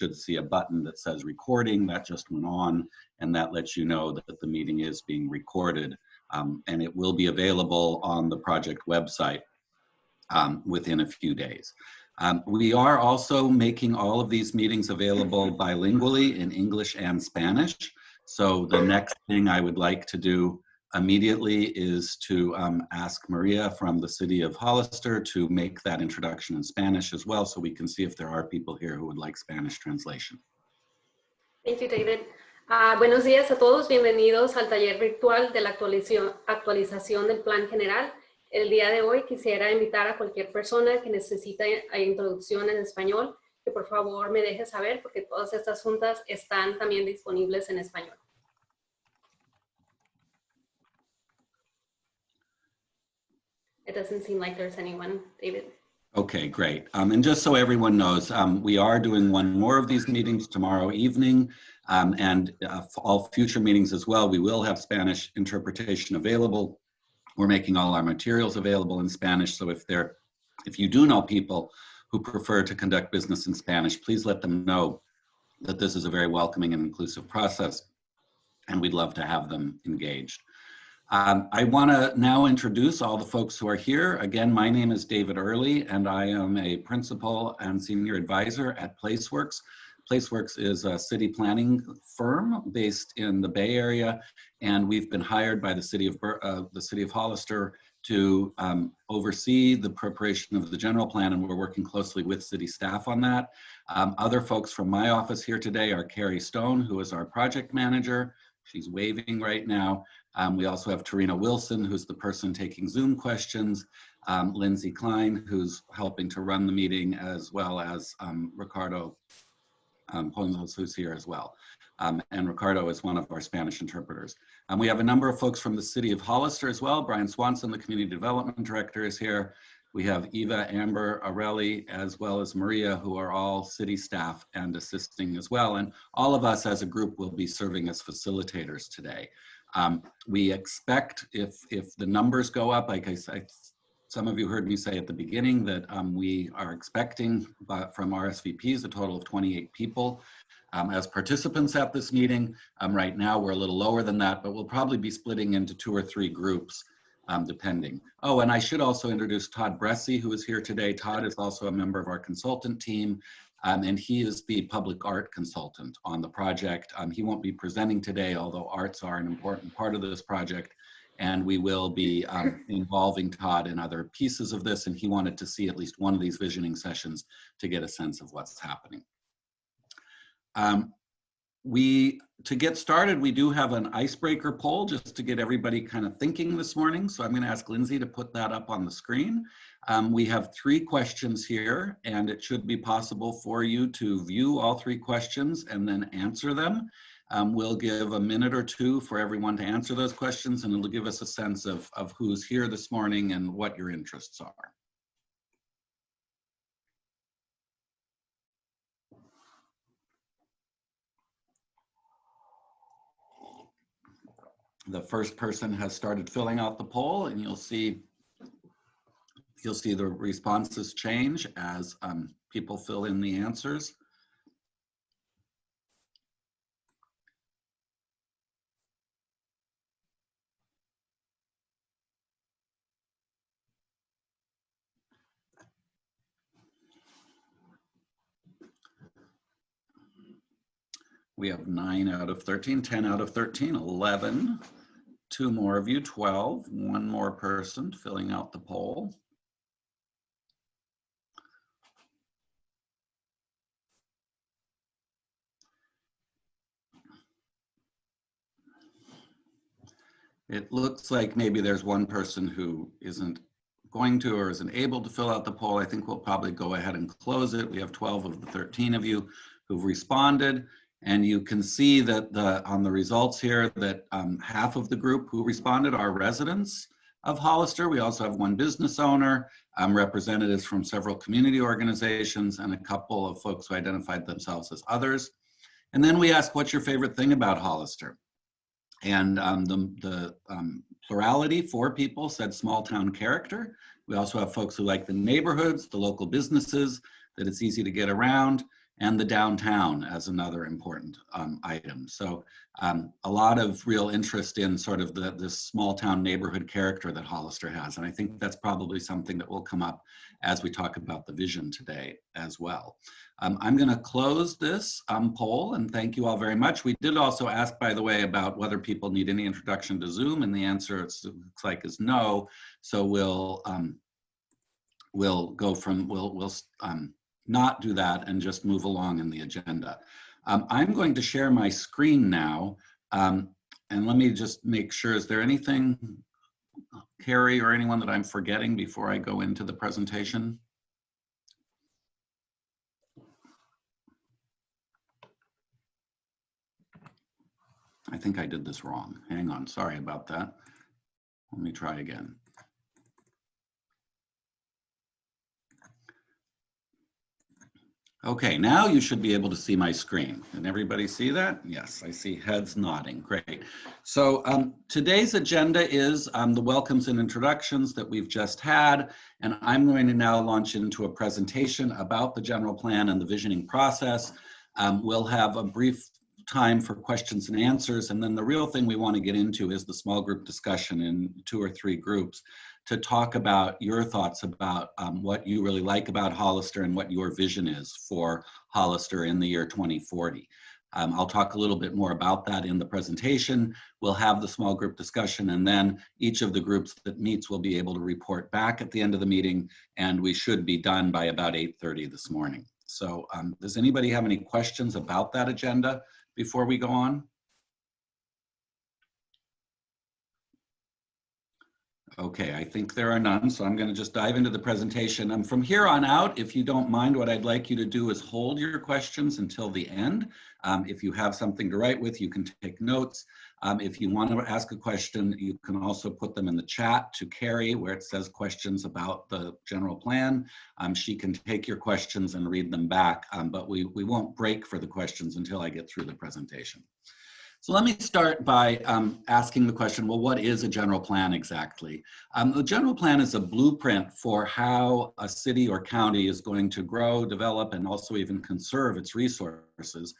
should see a button that says recording. That just went on, and that lets you know that the meeting is being recorded. And it will be available on the project website within a few days. We are also making all of these meetings available bilingually in English and Spanish. So the next thing I would like to do immediately is to ask Maria from the city of Hollister to make that introduction in Spanish as well, so we can see if there are people here who would like Spanish translation. Thank you, David. Buenos días a todos, bienvenidos al taller virtual de la actualización del Plan General. El día de hoy quisiera invitar a cualquier persona que necesite introducción en español, que por favor me deje saber, porque todas estas juntas están también disponibles en español. It doesn't seem like there's anyone, David. Okay, great. And just so everyone knows, we are doing one more of these meetings tomorrow evening, and all future meetings as well. We will have Spanish interpretation available. We're making all our materials available in Spanish, so if you do know people who prefer to conduct business in Spanish, please let them know that this is a very welcoming and inclusive process, and we'd love to have them engaged. I want to now introduce all the folks who are here. Again, my name is David Early, and I am a principal and senior advisor at PlaceWorks. PlaceWorks is a city planning firm based in the Bay Area, and we've been hired by the city of Hollister to oversee the preparation of the general plan, and we're working closely with city staff on that. Other folks from my office here today are Carrie Stone, who is our project manager. She's waving right now. We also have Tarina Wilson, who's the person taking Zoom questions, Lindsay Klein, who's helping to run the meeting, as well as Ricardo Ponzos, who's here as well. And Ricardo is one of our Spanish interpreters. We have a number of folks from the city of Hollister as well. Brian Swanson, the community development director, is here. We have Eva, Amber, Areli, as well as Maria, who are all city staff and assisting as well. And all of us as a group will be serving as facilitators today. We expect if the numbers go up, like I said, some of you heard me say at the beginning that we are expecting from RSVPs a total of 28 people as participants at this meeting. Right now we're a little lower than that, but we'll probably be splitting into 2 or 3 groups depending. Oh, and I should also introduce Todd Bressie, who is here today. Todd is also a member of our consultant team, and he is the public art consultant on the project. He won't be presenting today, although arts are an important part of this project. And we will be involving Todd in other pieces of this, and he wanted to see at least one of these visioning sessions to get a sense of what's happening. To get started, we do have an icebreaker poll just to get everybody kind of thinking this morning. So I'm going to ask Lindsay to put that up on the screen. We have 3 questions here, and it should be possible for you to view all 3 questions and then answer them. We'll give a minute or 2 for everyone to answer those questions, and it'll give us a sense of who's here this morning and what your interests are. The first person has started filling out the poll, and you'll see the responses change as people fill in the answers. We have 9 out of 13, 10 out of 13, 11, 2 more of you, 12, 1 more person filling out the poll. It looks like maybe there's 1 person who isn't going to or isn't able to fill out the poll. I think we'll probably go ahead and close it. We have 12 of the 13 of you who've responded. And you can see that on the results here that half of the group who responded are residents of Hollister. We also have 1 business owner, representatives from several community organizations, and a couple of folks who identified themselves as others. And then we ask, what's your favorite thing about Hollister? And the plurality, 4 people said small town character. We also have folks who like the neighborhoods, the local businesses, that it's easy to get around. and the downtown as another important item. So a lot of real interest in sort of this small town neighborhood character that Hollister has. And I think that's probably something that will come up as we talk about the vision today as well. I'm going to close this poll and thank you all very much. We did also ask, by the way, about whether people need any introduction to Zoom, and the answer looks like is no. So we'll not do that and just move along in the agenda. I'm going to share my screen now, and let me just make sure, is there anything, Carrie or anyone, that I'm forgetting before I go into the presentation? I think I did this wrong. Hang on, sorry about that. Let me try again. Okay, now you should be able to see my screen. Can everybody see that? Yes, I see heads nodding. Great. So today's agenda is the welcomes and introductions that we've just had, and I'm going to now launch into a presentation about the general plan and the visioning process. We'll have a brief time for questions and answers, and then the real thing we want to get into is the small group discussion in 2 or 3 groups to talk about your thoughts about what you really like about Hollister and what your vision is for Hollister in the year 2040. I'll talk a little bit more about that in the presentation. We'll have the small group discussion, and then each of the groups that meets will be able to report back at the end of the meeting, and we should be done by about 8:30 this morning. So does anybody have any questions about that agenda before we go on? Okay, I think there are none, so I'm going to just dive into the presentation. From here on out, if you don't mind, what I'd like you to do is hold your questions until the end. If you have something to write with, you can take notes. If you want to ask a question, you can also put them in the chat to Carrie, where it says questions about the general plan. She can take your questions and read them back, but we won't break for the questions until I get through the presentation. So let me start by asking the question, well, what is a general plan exactly? The general plan is a blueprint for how a city or county is going to grow, develop, and also even conserve its resources.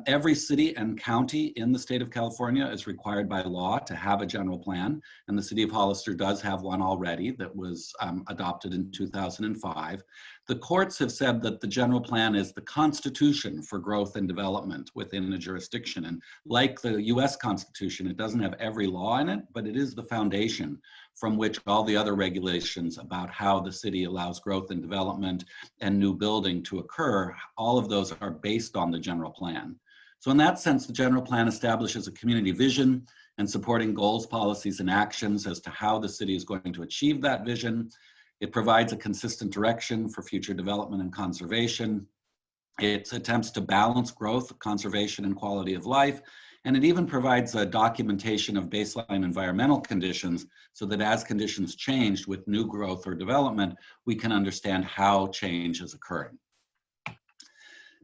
Every city and county in the state of California is required by law to have a general plan, and the city of Hollister does have one already that was adopted in 2005. The courts have said that the general plan is the constitution for growth and development within a jurisdiction, and like the US Constitution, it doesn't have every law in it, but it is the foundation from which all the other regulations about how the city allows growth and development and new building to occur, all of those are based on the general plan. So in that sense, the general plan establishes a community vision and supporting goals, policies, and actions as to how the city is going to achieve that vision. It provides a consistent direction for future development and conservation. It attempts to balance growth, conservation, and quality of life. And it even provides a documentation of baseline environmental conditions so that as conditions change with new growth or development, we can understand how change is occurring.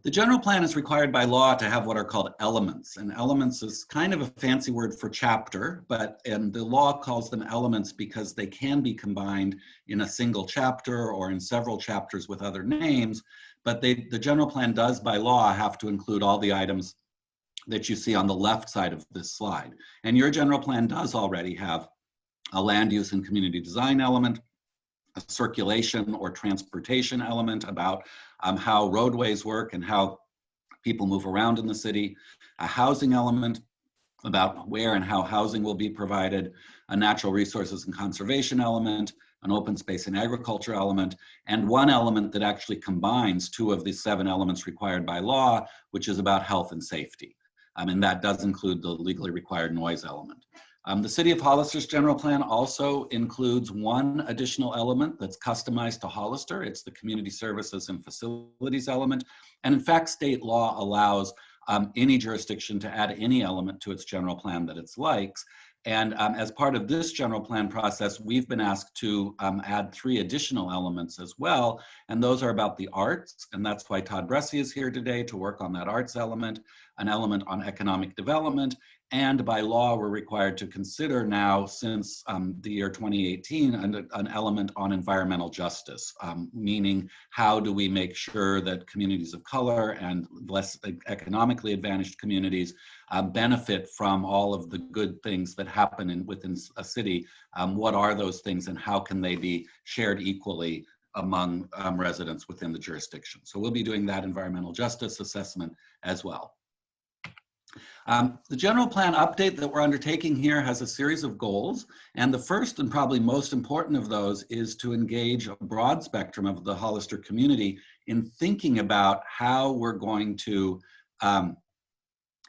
The general plan is required by law to have what are called elements, and elements is kind of a fancy word for chapter, and the law calls them elements because they can be combined in a single chapter or in several chapters with other names, but the general plan does by law have to include all the items that you see on the left side of this slide. And your general plan does already have a land use and community design element, a circulation or transportation element about how roadways work and how people move around in the city, a housing element about where and how housing will be provided, a natural resources and conservation element, an open space and agriculture element, and one element that actually combines 2 of the 7 elements required by law, which is about health and safety. And that does include the legally required noise element. The City of Hollister's general plan also includes one additional element that's customized to Hollister. It's the community services and facilities element. And in fact, state law allows any jurisdiction to add any element to its general plan that it likes. And as part of this general plan process, we've been asked to add 3 additional elements as well. And those are about the arts. And that's why Todd Bressi is here today to work on that arts element. an element on economic development, and by law, we're required to consider now, since the year 2018, an element on environmental justice, meaning how do we make sure that communities of color and less economically advantaged communities benefit from all of the good things that happen within a city. What are those things and how can they be shared equally among residents within the jurisdiction? So we'll be doing that environmental justice assessment as well. The general plan update that we're undertaking here has a series of goals, and the first and probably most important of those is to engage a broad spectrum of the Hollister community in thinking about how we're going to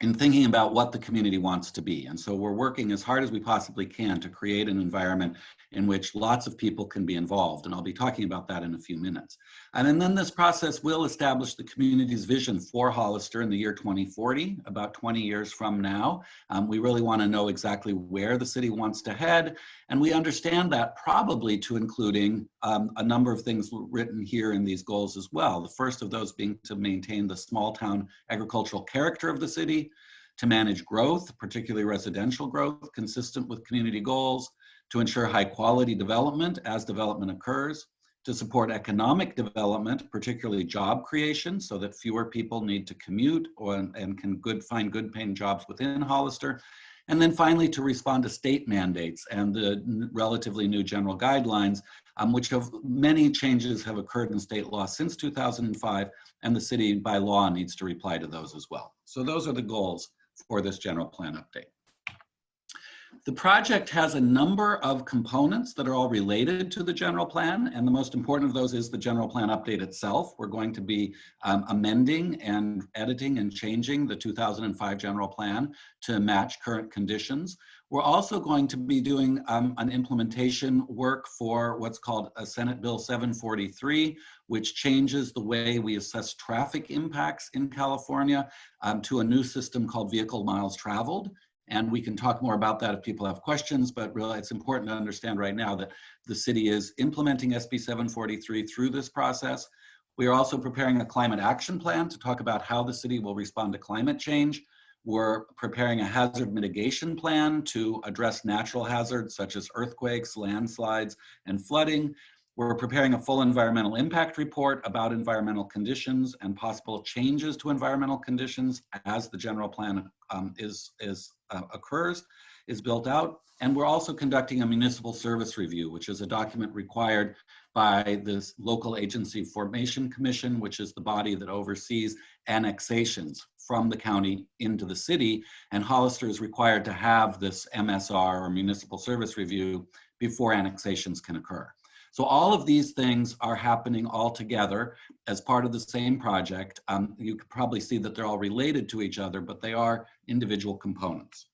in thinking about what the community wants to be. And so we're working as hard as we possibly can to create an environment in which lots of people can be involved. And I'll be talking about that in a few minutes. And then this process will establish the community's vision for Hollister in the year 2040, about 20 years from now. We really want to know exactly where the city wants to head. And we understand that probably to including a number of things written here in these goals as well. The first of those being to maintain the small town agricultural character of the city, to manage growth, particularly residential growth, consistent with community goals, to ensure high quality development as development occurs, to support economic development, particularly job creation, so that fewer people need to commute and can find good paying jobs within Hollister. And then finally, to respond to state mandates and the relatively new general guidelines, which many changes have occurred in state law since 2005, and the city by law needs to reply to those as well. So those are the goals for this general plan update. The project has a number of components that are all related to the general plan, and the most important of those is the general plan update itself. We're going to be amending and editing and changing the 2005 general plan to match current conditions. We're also going to be doing an implementation work for what's called a Senate Bill 743, which changes the way we assess traffic impacts in California to a new system called vehicle miles traveled. And we can talk more about that if people have questions, but really it's important to understand right now that the city is implementing SB 743 through this process. We are also preparing a climate action plan to talk about how the city will respond to climate change. We're preparing a hazard mitigation plan to address natural hazards such as earthquakes, landslides, and flooding. We're preparing a full environmental impact report about environmental conditions and possible changes to environmental conditions as the general plan is built out. And we're also conducting a municipal service review, which is a document required by this local agency formation commission, which is the body that oversees annexations from the county into the city. And Hollister is required to have this MSR or municipal service review before annexations can occur. So all of these things are happening all together as part of the same project. You could probably see that they're all related to each other, but they are individual components.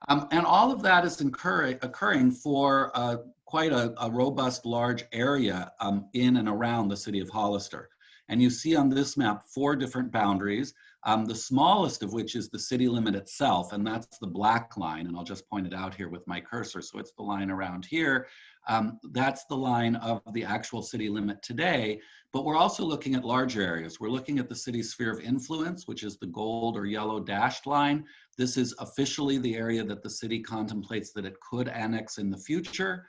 And all of that is occurring for quite a robust, large area in and around the city of Hollister. And you see on this map 4 different boundaries, the smallest of which is the city limit itself, and that's the black line, and I'll just point it out here with my cursor, so it's the line around here. That's the line of the actual city limit today, but we're also looking at larger areas. We're looking at the city's sphere of influence, which is the gold or yellow dashed line. This is officially the area that the city contemplates that it could annex in the future.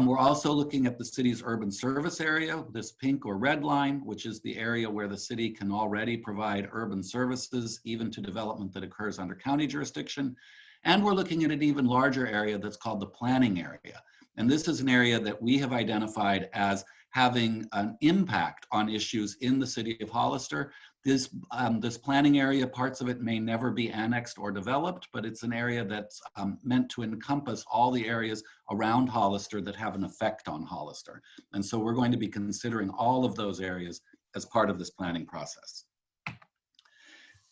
We're also looking at the city's urban service area, this pink or red line, which is the area where the city can already provide urban services, even to development that occurs under county jurisdiction. And we're looking at an even larger area that's called the planning area. And this is an area that we have identified as having an impact on issues in the city of Hollister. This planning area, parts of it may never be annexed or developed, but it's an area that's meant to encompass all the areas around Hollister that have an effect on Hollister. And so we're going to be considering all of those areas as part of this planning process.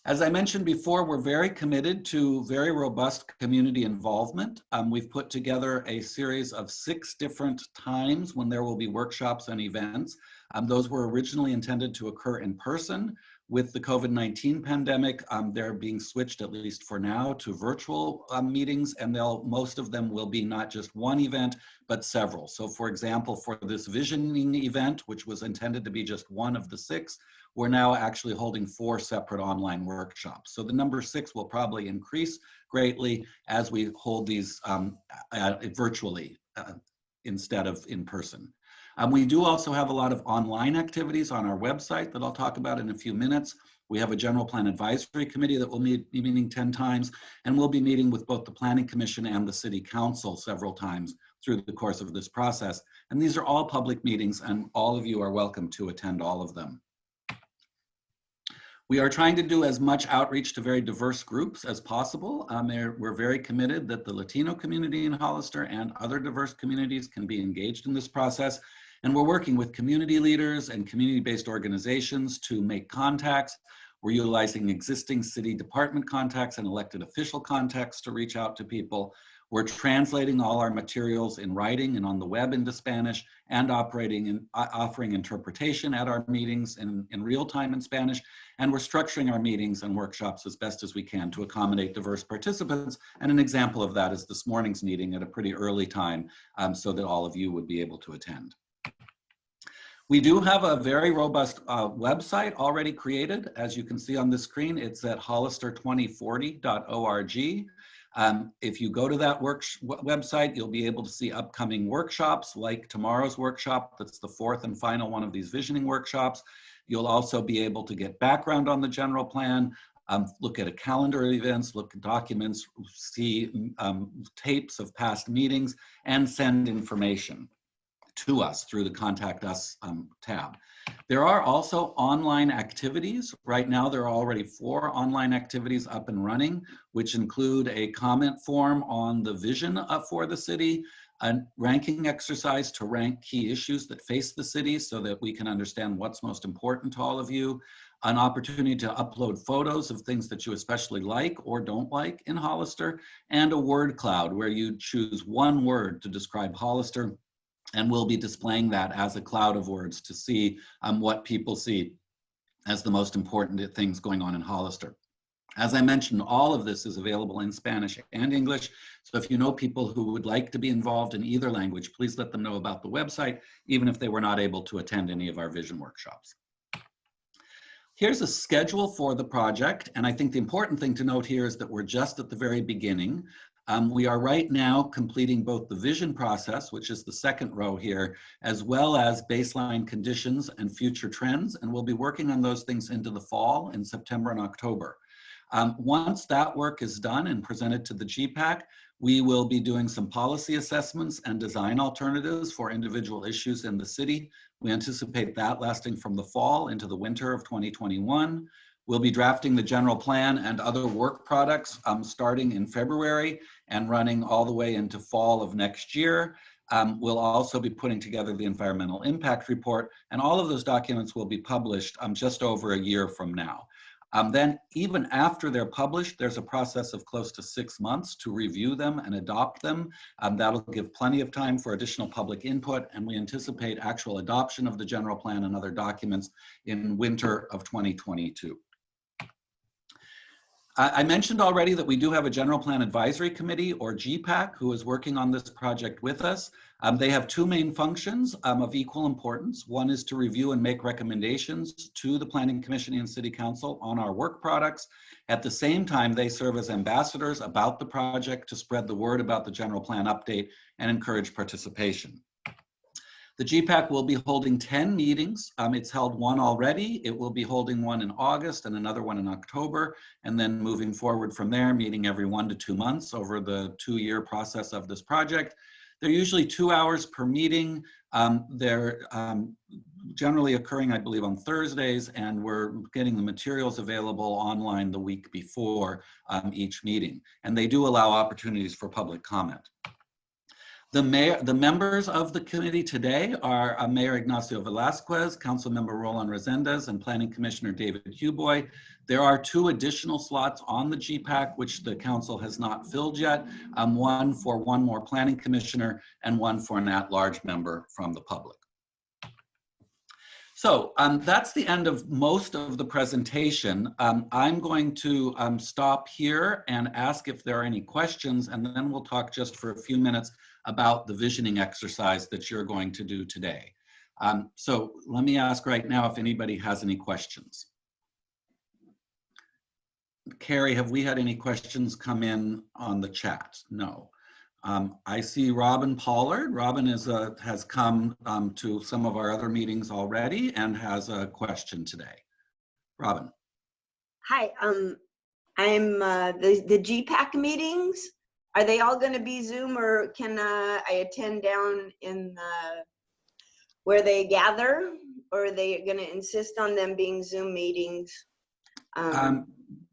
As I mentioned before, we're very committed to very robust community involvement. We've put together a series of 6 different times when there will be workshops and events. Those were originally intended to occur in person. With the COVID-19 pandemic, they're being switched, at least for now, to virtual meetings, and most of them will be not just one event, but several. So for example, for this visioning event, which was intended to be just one of the 6, we're now actually holding 4 separate online workshops. So the number 6 will probably increase greatly as we hold these virtually instead of in person. We do also have a lot of online activities on our website that I'll talk about in a few minutes. We have a general plan advisory committee that will be meeting 10 times, and we'll be meeting with both the Planning Commission and the City Council several times through the course of this process. And these are all public meetings, and all of you are welcome to attend all of them. We are trying to do as much outreach to very diverse groups as possible. We're very committed that the Latino community in Hollister and other diverse communities can be engaged in this process. And we're working with community leaders and community-based organizations to make contacts. We're utilizing existing city department contacts and elected official contacts to reach out to people. We're translating all our materials in writing and on the web into Spanish, and offering interpretation at our meetings in real time in Spanish. And we're structuring our meetings and workshops as best as we can to accommodate diverse participants. And an example of that is this morning's meeting at a pretty early time, so that all of you would be able to attend. We do have a very robust website already created. As you can see on the screen, it's at hollister2040.org. If you go to that website, you'll be able to see upcoming workshops like tomorrow's workshop. That's the 4th and final one of these visioning workshops. You'll also be able to get background on the general plan, look at a calendar of events, look at documents, see tapes of past meetings, and send information to us through the Contact Us tab. There are also online activities. Right now, there are already 4 online activities up and running, which include a comment form on the vision for the city, a ranking exercise to rank key issues that face the city so that we can understand what's most important to all of you, an opportunity to upload photos of things that you especially like or don't like in Hollister, and a word cloud where you choose one word to describe Hollister. And we'll be displaying that as a cloud of words to see what people see as the most important things going on in Hollister. As I mentioned, all of this is available in Spanish and English. So if you know people who would like to be involved in either language, please let them know about the website, even if they were not able to attend any of our vision workshops. Here's a schedule for the project. And I think the important thing to note here is that we're just at the very beginning. We are right now completing both the vision process, which is the second row here, as well as baseline conditions and future trends. And we'll be working on those things into the fall in September and October. Once that work is done and presented to the GPAC, we will be doing some policy assessments and design alternatives for individual issues in the city. We anticipate that lasting from the fall into the winter of 2021. We'll be drafting the general plan and other work products starting in February and running all the way into fall of next year. We'll also be putting together the environmental impact report, and all of those documents will be published just over a year from now. Then even after they're published, there's a process of close to 6 months to review them and adopt them. That'll give plenty of time for additional public input, and we anticipate actual adoption of the general plan and other documents in winter of 2022. I mentioned already that we do have a General Plan Advisory Committee, or GPAC, who is working on this project with us. They have 2 main functions of equal importance. One is to review and make recommendations to the Planning Commission and City Council on our work products. At the same time, they serve as ambassadors about the project to spread the word about the General Plan update and encourage participation. The GPAC will be holding 10 meetings. It's held one already. It will be holding one in August and another one in October, and then moving forward from there, meeting every 1 to 2 months over the 2-year process of this project. They're usually 2 hours per meeting. They're generally occurring, I believe, on Thursdays, and we're getting the materials available online the week before each meeting. And they do allow opportunities for public comment. The members of the committee today are Mayor Ignacio Velasquez, Councilmember Roland Resendez, and Planning Commissioner David Huboy. There are 2 additional slots on the GPAC, which the council has not filled yet, one for one more planning commissioner and one for an at-large member from the public. So that's the end of most of the presentation. I'm going to stop here and ask if there are any questions, and then we'll talk just for a few minutes about the visioning exercise that you're going to do today. So let me ask right now if anybody has any questions. Carrie, have we had any questions come in on the chat? No. I see Robin Pollard. Robin has come to some of our other meetings already and has a question today. Robin. Hi, I'm the GPAC meetings. Are they all going to be Zoom, or can I attend down in where they gather, or are they going to insist on them being Zoom meetings?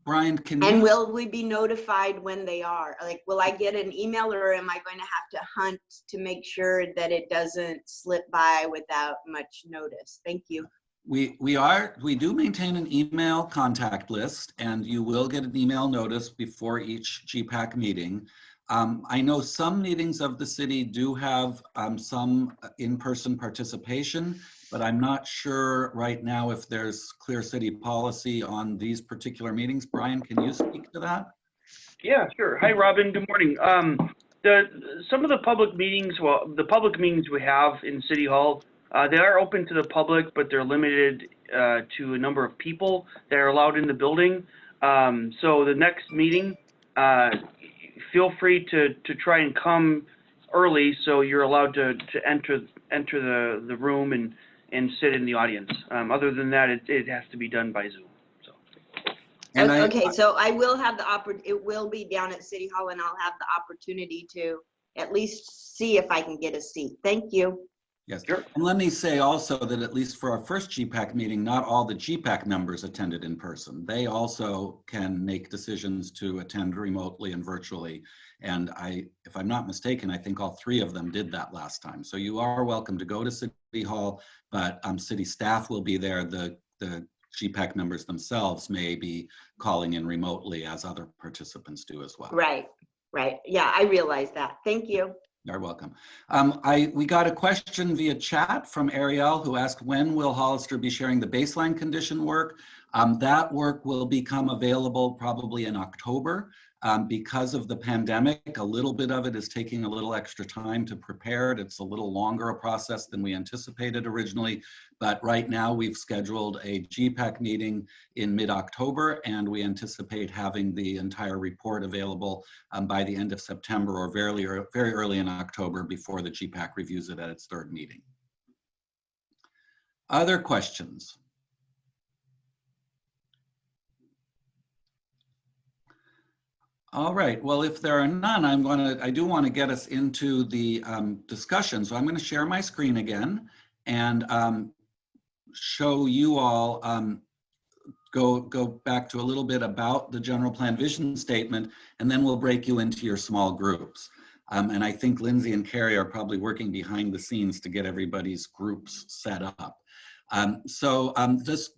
Brian, can you? And will we be notified when they are? Like, will I get an email, or am I going to have to hunt to make sure that it doesn't slip by without much notice? Thank you. We do maintain an email contact list, and you will get an email notice before each GPAC meeting. I know some meetings of the city do have some in-person participation, but I'm not sure right now if there's clear city policy on these particular meetings. Brian, can you speak to that? Yeah, sure. Hi, Robin. Good morning. Some of the public meetings, the public meetings we have in City Hall, they are open to the public, but they're limited to a number of people that are allowed in the building. So the next meeting, feel free to try and come early so you're allowed to enter the room and sit in the audience. Other than that, it has to be done by Zoom. So. And okay, so I will have it will be down at City Hall, and I'll have the opportunity to at least see if I can get a seat. Thank you. Yes, sure. And let me say also that at least for our first GPAC meeting, not all the GPAC members attended in person. They also can make decisions to attend remotely and virtually. And if I'm not mistaken, I think all 3 of them did that last time. So you are welcome to go to City Hall, but city staff will be there. The GPAC members themselves may be calling in remotely, as other participants do as well. Right. Yeah, I realize that. Thank you. You're welcome. We got a question via chat from Ariel, who asked, when will Hollister be sharing the baseline condition work? That work will become available probably in October. Because of the pandemic, a little bit of it is taking a little extra time to prepare it. It's a little longer a process than we anticipated originally, but right now we've scheduled a GPAC meeting in mid-October, and we anticipate having the entire report available by the end of September or very early in October, before the GPAC reviews it at its 3rd meeting. Other questions? All right, well, if there are none, I do want to get us into the discussion. So I'm going to share my screen again and show you all, go back to a little bit about the general plan vision statement, and then we'll break you into your small groups. And I think Lindsay and Carrie are probably working behind the scenes to get everybody's groups set up. Let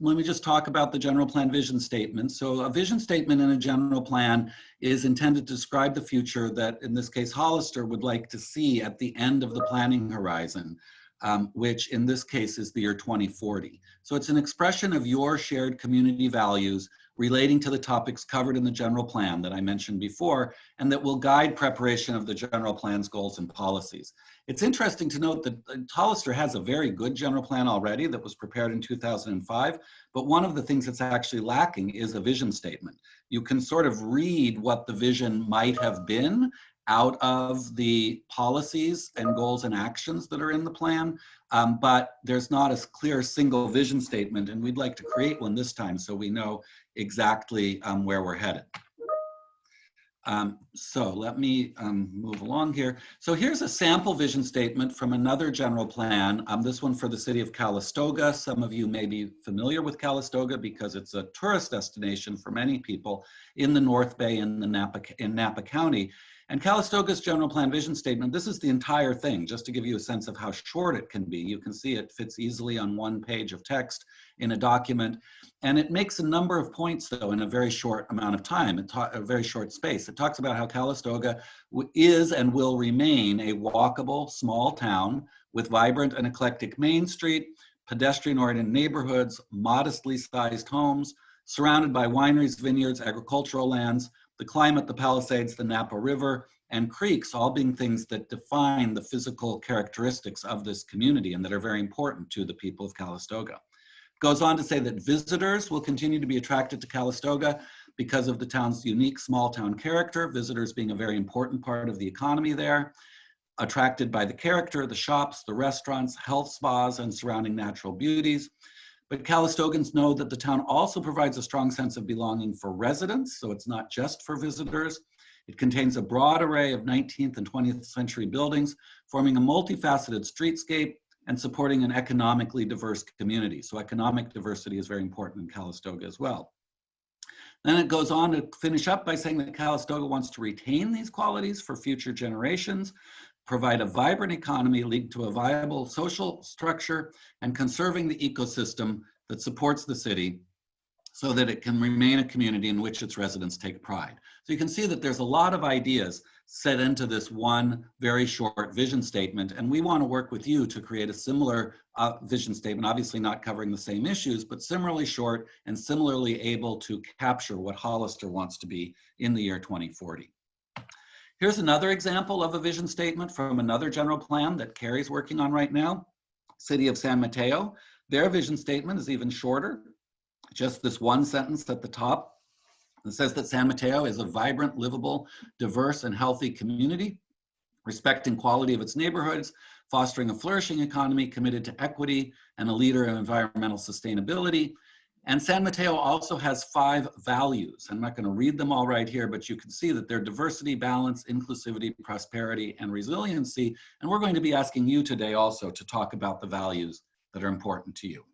me just talk about the general plan vision statement. So a vision statement in a general plan is intended to describe the future that, in this case, Hollister would like to see at the end of the planning horizon, which in this case is the year 2040. So it's an expression of your shared community values relating to the topics covered in the general plan that I mentioned before, and that will guide preparation of the general plan's goals and policies. It's interesting to note that Hollister has a very good general plan already that was prepared in 2005, but one of the things that's actually lacking is a vision statement. You can sort of read what the vision might have been out of the policies and goals and actions that are in the plan, but there's not a clear single vision statement, and we'd like to create one this time so we know exactly where we're headed. So let me move along here. So here's a sample vision statement from another general plan, this one for the city of Calistoga. Some of you may be familiar with Calistoga because it's a tourist destination for many people in the North Bay and in Napa County. And Calistoga's general plan vision statement, this is the entire thing, just to give you a sense of how short it can be. You can see it fits easily on one page of text in a document. And it makes a number of points, though, in a very short amount of time, a very short space. It talks about how Calistoga is and will remain a walkable small town with vibrant and eclectic Main Street, pedestrian-oriented neighborhoods, modestly sized homes, surrounded by wineries, vineyards, agricultural lands, the climate, the Palisades, the Napa River, and creeks, all being things that define the physical characteristics of this community and that are very important to the people of Calistoga. Goes on to say that visitors will continue to be attracted to Calistoga because of the town's unique small town character, visitors being a very important part of the economy there, attracted by the character, the shops, the restaurants, health spas, and surrounding natural beauties. But Calistogans know that the town also provides a strong sense of belonging for residents, so it's not just for visitors. It contains a broad array of 19th and 20th century buildings, forming a multifaceted streetscape and supporting an economically diverse community. So economic diversity is very important in Calistoga as well. Then it goes on to finish up by saying that Calistoga wants to retain these qualities for future generations, provide a vibrant economy leading to a viable social structure, and conserving the ecosystem that supports the city so that it can remain a community in which its residents take pride. So you can see that there's a lot of ideas set into this one very short vision statement, and we want to work with you to create a similar vision statement, obviously not covering the same issues, but similarly short and similarly able to capture what Hollister wants to be in the year 2040. Here's another example of a vision statement from another general plan that Carrie's working on right now, City of San Mateo. Their vision statement is even shorter, just this one sentence at the top. It says that San Mateo is a vibrant, livable, diverse, and healthy community, respecting quality of its neighborhoods, fostering a flourishing economy committed to equity, and a leader in environmental sustainability. And San Mateo also has 5 values. I'm not going to read them all right here, but you can see that they're diversity, balance, inclusivity, prosperity, and resiliency. And we're going to be asking you today also to talk about the values that are important to you.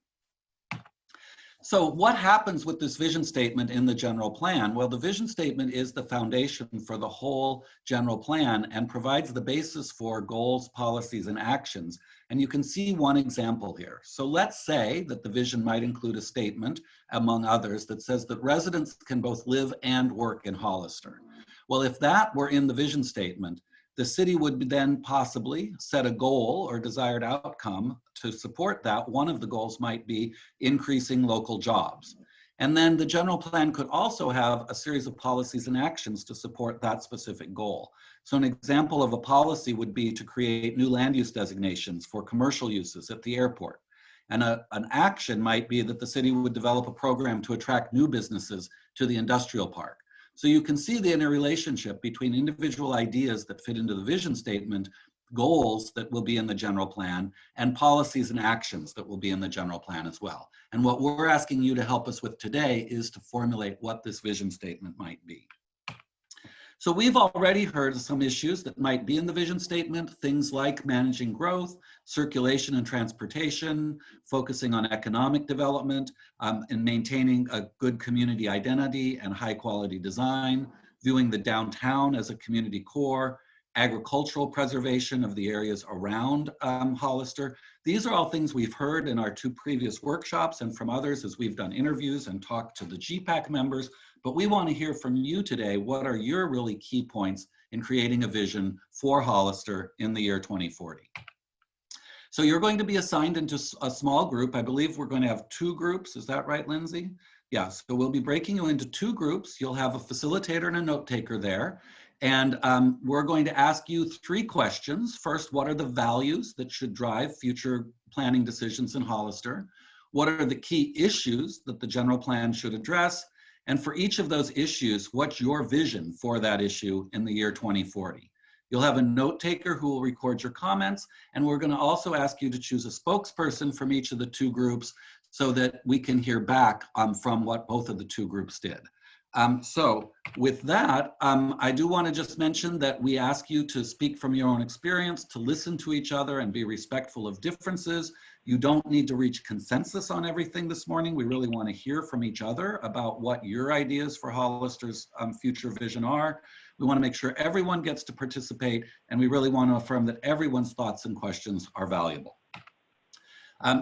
So what happens with this vision statement in the general plan? Well, the vision statement is the foundation for the whole general plan and provides the basis for goals, policies, and actions. And you can see one example here. So let's say that the vision might include a statement, among others, that says that residents can both live and work in Hollister. Well, if that were in the vision statement, the city would then possibly set a goal or desired outcome to support that. One of the goals might be increasing local jobs. And then the general plan could also have a series of policies and actions to support that specific goal. So an example of a policy would be to create new land use designations for commercial uses at the airport. And an action might be that the city would develop a program to attract new businesses to the industrial park. So you can see the interrelationship between individual ideas that fit into the vision statement, goals that will be in the general plan, and policies and actions that will be in the general plan as well. And what we're asking you to help us with today is to formulate what this vision statement might be. So we've already heard of some issues that might be in the vision statement, things like managing growth, circulation and transportation, focusing on economic development, and maintaining a good community identity and high quality design, viewing the downtown as a community core, agricultural preservation of the areas around Hollister. These are all things we've heard in our 2 previous workshops and from others as we've done interviews and talked to the GPAC members. But we want to hear from you today. What are your really key points in creating a vision for Hollister in the year 2040? So you're going to be assigned into a small group. I believe we're going to have 2 groups. Is that right, Lindsay? Yeah, so we'll be breaking you into 2 groups. You'll have a facilitator and a note taker there. And we're going to ask you 3 questions. First, what are the values that should drive future planning decisions in Hollister? What are the key issues that the general plan should address? And for each of those issues, what's your vision for that issue in the year 2040? You'll have a note taker who will record your comments, and we're going to also ask you to choose a spokesperson from each of the 2 groups so that we can hear back from what both of the 2 groups did. So with that, I do want to just mention that we ask you to speak from your own experience, to listen to each other and be respectful of differences. You don't need to reach consensus on everything this morning. We really want to hear from each other about what your ideas for Hollister's future vision are. We want to make sure everyone gets to participate, and we really want to affirm that everyone's thoughts and questions are valuable.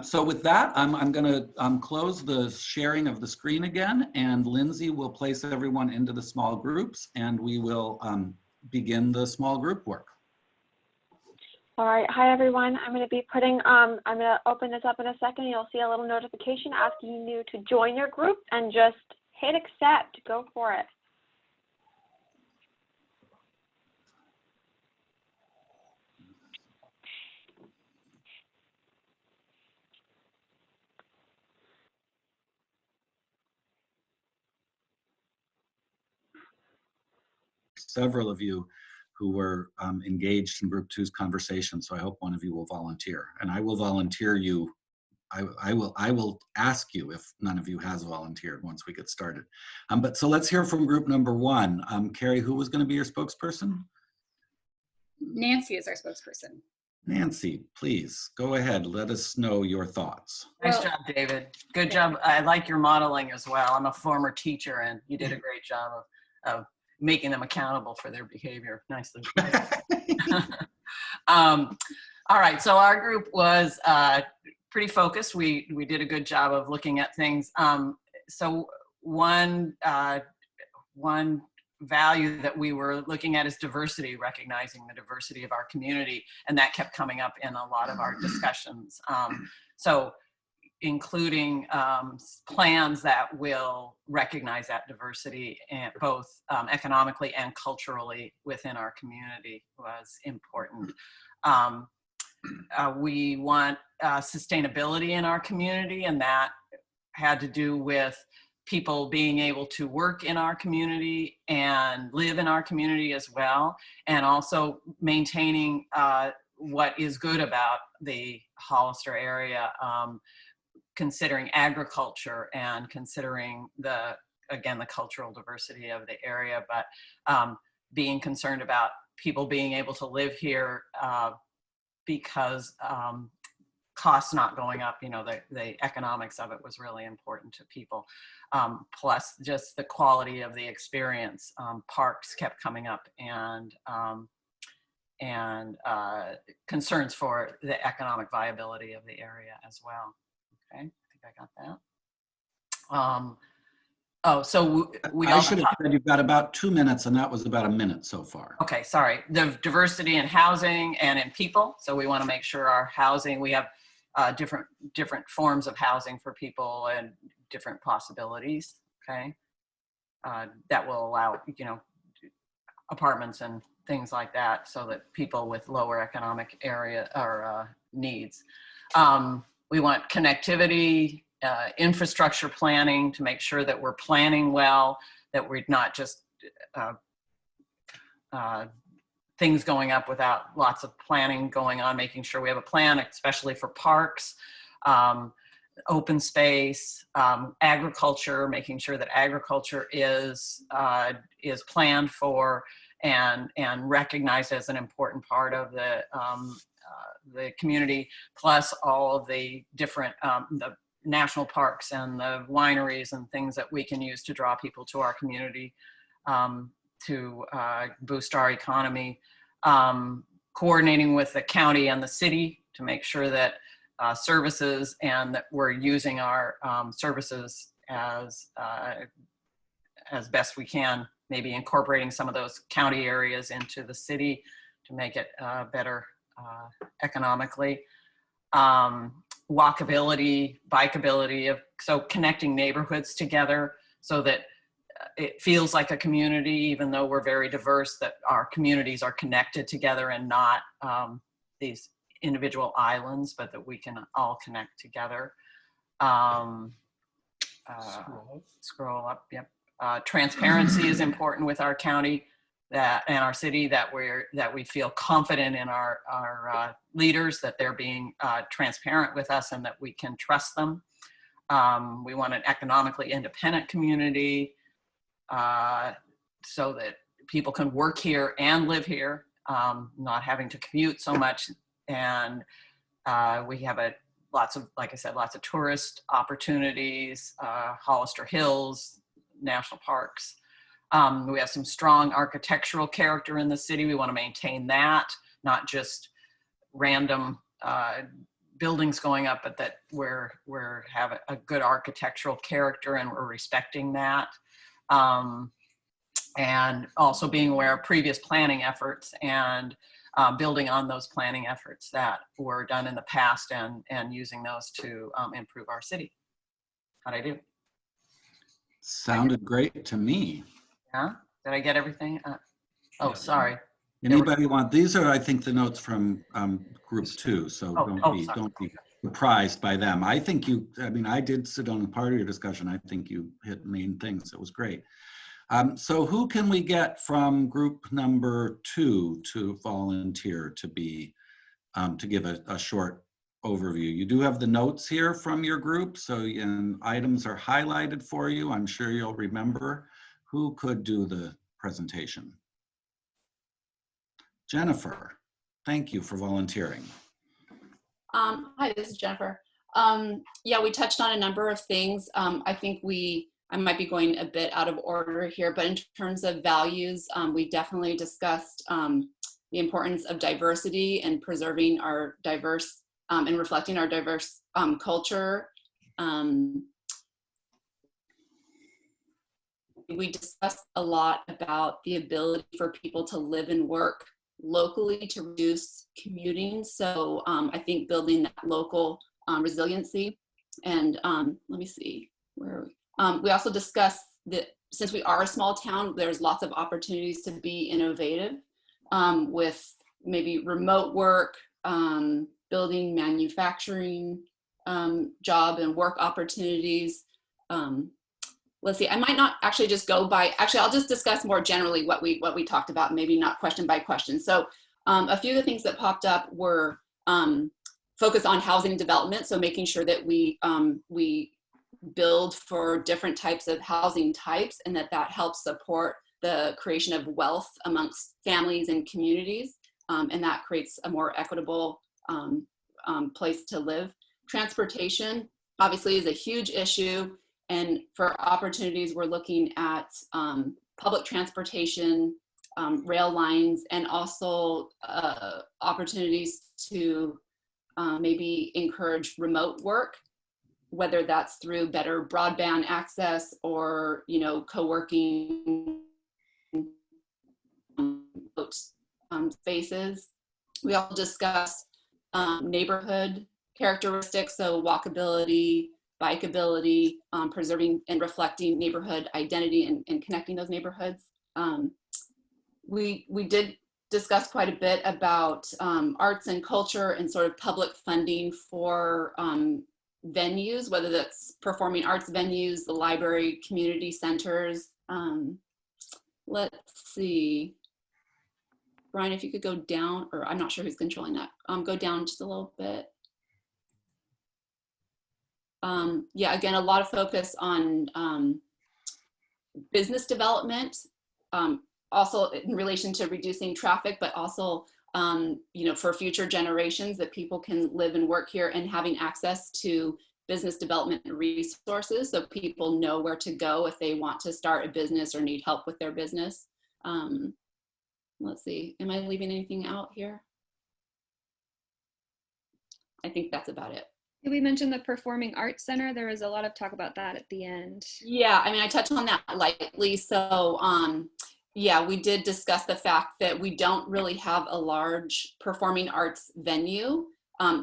So with that, I'm going to close the sharing of the screen again, and Lindsay will place everyone into the small groups, and we will begin the small group work. All right, hi everyone. I'm going to be putting, I'm going to open this up in a second. You'll see a little notification asking you to join your group, and just hit accept, go for it. several of you who were engaged in Group 2's conversation, so I hope one of you will volunteer. And I will volunteer you. I will ask you if none of you has volunteered once we get started. But so let's hear from group number 1. Carrie, who was going to be your spokesperson? Nancy is our spokesperson. Nancy, please go ahead. Let us know your thoughts. Nice job, David. Good job. I like your modeling as well. I'm a former teacher, and you did a great job of making them accountable for their behavior. Nicely. All right. So our group was pretty focused. We did a good job of looking at things. So one value that we were looking at is diversity, recognizing the diversity of our community, and that kept coming up in a lot of our discussions. So including plans that will recognize that diversity, and both economically and culturally within our community was important. We want sustainability in our community, and that had to do with people being able to work in our community and live in our community as well, and also maintaining what is good about the Hollister area, considering agriculture and considering the cultural diversity of the area, but being concerned about people being able to live here because costs not going up. You know, the economics of it was really important to people. Plus just the quality of the experience. Parks kept coming up, and concerns for the economic viability of the area as well. Okay, I think I got that. Oh, so I should have said you've got about 2 minutes, and that was about a minute so far. Okay, sorry. The diversity in housing and in people. So we want to make sure our housing, we have different forms of housing for people and different possibilities. Okay, that will allow, you know, apartments and things like that, so that people with lower economic area or needs. We want connectivity, infrastructure planning to make sure that we're planning well, that we're not just things going up without lots of planning going on, making sure we have a plan, especially for parks, open space, agriculture, making sure that agriculture is planned for and recognized as an important part of the community, plus all of the different the national parks and the wineries and things that we can use to draw people to our community, to boost our economy, coordinating with the county and the city to make sure that services, and that we're using our services as best we can, maybe incorporating some of those county areas into the city to make it better economically. Walkability, bikeability, so connecting neighborhoods together so that it feels like a community, even though we're very diverse, that our communities are connected together and not these individual islands, but that we can all connect together. Scroll up, yep. Transparency is important with our county and our city, that we feel confident in our leaders, that they're being transparent with us and that we can trust them. We want an economically independent community, so that people can work here and live here, not having to commute so much. And we have like I said, lots of tourist opportunities, Hollister Hills, national parks. We have some strong architectural character in the city. We want to maintain that, not just random buildings going up, but that we're have a good architectural character and we're respecting that. And also being aware of previous planning efforts and building on those planning efforts that were done in the past and using those to improve our city. How'd I do? Sounded great to me. Yeah, did I get everything? Oh, sorry. Anybody want, these are, I think, the notes from group 2, so don't be surprised by them. I think I did sit on part of your discussion. I think you hit main things. It was great. So who can we get from group number 2 to volunteer to be, to give a short overview? You do have the notes here from your group, so and items are highlighted for you. I'm sure you'll remember. Who could do the presentation? Jennifer, thank you for volunteering. Hi, this is Jennifer. Yeah, we touched on a number of things. I think I might be going a bit out of order here, but in terms of values, we definitely discussed the importance of diversity and preserving our diverse and reflecting our diverse culture. We discussed a lot about the ability for people to live and work locally to reduce commuting. So I think building that local resiliency. And let me see, where are we? We also discussed that since we are a small town, there's lots of opportunities to be innovative with maybe remote work, building manufacturing job and work opportunities. Let's see, I might not actually just go by, actually I'll just discuss more generally what we talked about, maybe not question by question. So a few of the things that popped up were focus on housing development. So making sure that we build for different types of housing types and that helps support the creation of wealth amongst families and communities. And that creates a more equitable place to live. Transportation obviously is a huge issue. And for opportunities, we're looking at public transportation, rail lines, and also opportunities to maybe encourage remote work, whether that's through better broadband access or, co-working spaces. We also discuss neighborhood characteristics, so walkability, bikeability, preserving and reflecting neighborhood identity and connecting those neighborhoods. We did discuss quite a bit about arts and culture and sort of public funding for venues, whether that's performing arts venues, the library, community centers. Let's see, Brian, if you could go down, or I'm not sure who's controlling that, go down just a little bit. Yeah, again, a lot of focus on business development, also in relation to reducing traffic, but also, for future generations that people can live and work here and having access to business development resources so people know where to go if they want to start a business or need help with their business. Let's see, am I leaving anything out here? I think that's about it. Did we mention the Performing Arts Center? There was a lot of talk about that at the end. Yeah, I mean, I touched on that lightly. So yeah, we did discuss the fact that we don't really have a large performing arts venue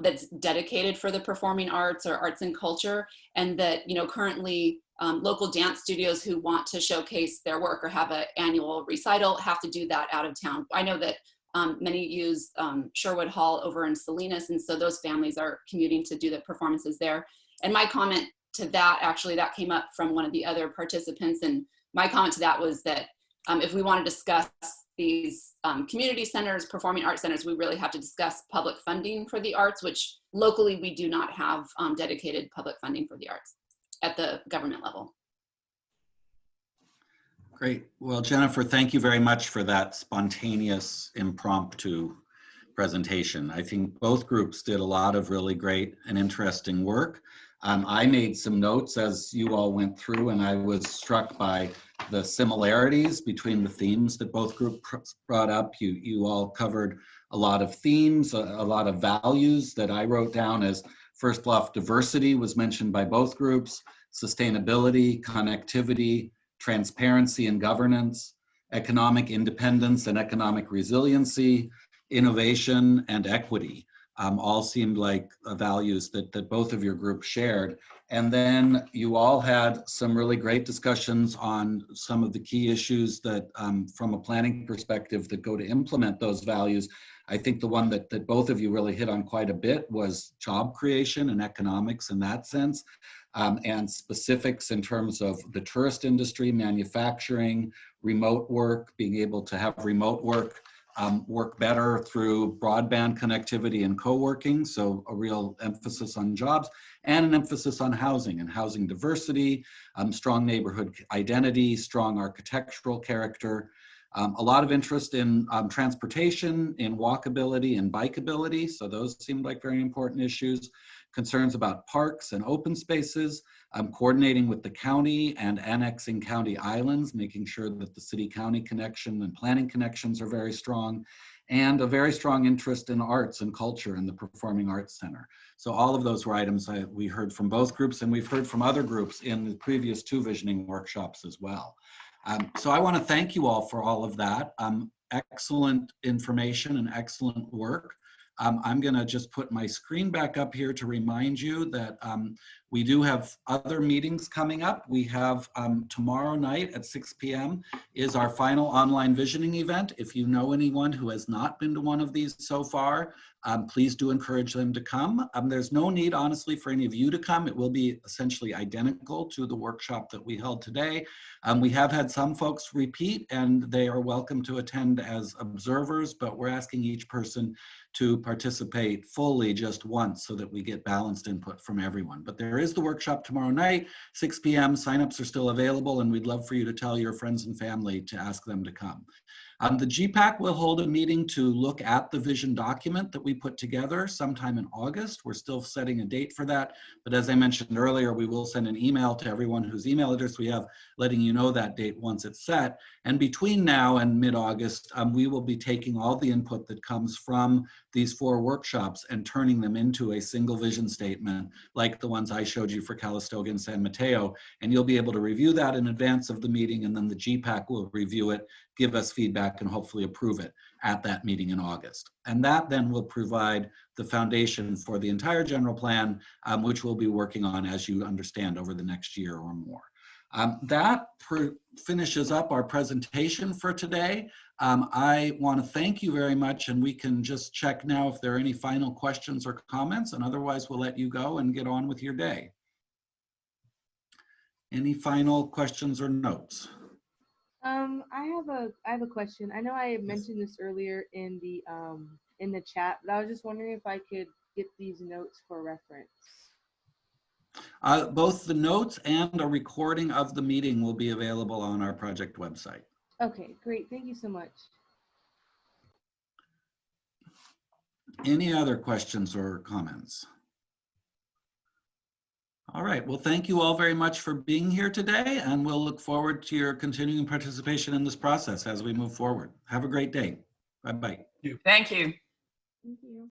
that's dedicated for the performing arts or arts and culture. And that, currently local dance studios who want to showcase their work or have an annual recital have to do that out of town. I know that many use Sherwood Hall over in Salinas, and so those families are commuting to do the performances there. And my comment to that, actually, that came up from one of the other participants, and my comment to that was that if we want to discuss these community centers, performing arts centers, we really have to discuss public funding for the arts, which locally we do not have dedicated public funding for the arts at the government level. Great. Well, Jennifer, thank you very much for that spontaneous, impromptu presentation. I think both groups did a lot of really great and interesting work. I made some notes as you all went through, and I was struck by the similarities between the themes that both groups brought up. You all covered a lot of themes, a lot of values that I wrote down as first off, diversity was mentioned by both groups, sustainability, connectivity, transparency and governance, economic independence and economic resiliency, innovation and equity. All seemed like values that both of your groups shared. And then you all had some really great discussions on some of the key issues that from a planning perspective that go to implement those values. I think the one that both of you really hit on quite a bit was job creation and economics in that sense, and specifics in terms of the tourist industry, manufacturing, remote work, being able to have remote work work better through broadband connectivity and co-working, so a real emphasis on jobs, and an emphasis on housing and housing diversity, strong neighborhood identity, strong architectural character, a lot of interest in transportation, in walkability and bikeability, so those seemed like very important issues, concerns about parks and open spaces, coordinating with the county and annexing county islands, making sure that the city-county connection and planning connections are very strong, and a very strong interest in arts and culture in the Performing Arts Center. So all of those were items we heard from both groups, and we've heard from other groups in the previous 2 visioning workshops as well. So I want to thank you all for all of that. Excellent information and excellent work. I'm going to just put my screen back up here to remind you that we do have other meetings coming up. We have tomorrow night at 6 p.m. is our final online visioning event. If you know anyone who has not been to one of these so far, please do encourage them to come. There's no need, honestly, for any of you to come. It will be essentially identical to the workshop that we held today. We have had some folks repeat, and they are welcome to attend as observers, but we're asking each person to participate fully just once so that we get balanced input from everyone. But there is the workshop tomorrow night, 6 p.m. Signups are still available, and we'd love for you to tell your friends and family to ask them to come. The GPAC will hold a meeting to look at the vision document that we put together sometime in August. We're still setting a date for that, but as I mentioned earlier, we will send an email to everyone whose email address we have, letting you know that date once it's set. And between now and mid-August, we will be taking all the input that comes from these 4 workshops and turning them into a single vision statement, like the ones I showed you for Calistoga and San Mateo. And you'll be able to review that in advance of the meeting, and then the GPAC will review it, give us feedback, and hopefully approve it at that meeting in August. And that then will provide the foundation for the entire general plan, which we'll be working on, as you understand, over the next year or more. That finishes up our presentation for today. I want to thank you very much, and we can just check now if there are any final questions or comments, and otherwise we'll let you go and get on with your day. Any final questions or notes? I have a question. I know I had mentioned this earlier in the chat, but I was just wondering if I could get these notes for reference. Both the notes and a recording of the meeting will be available on our project website. Okay, great. Thank you so much. Any other questions or comments? All right, well, thank you all very much for being here today, and we'll look forward to your continuing participation in this process as we move forward. Have a great day. Bye-bye. Thank you. Thank you.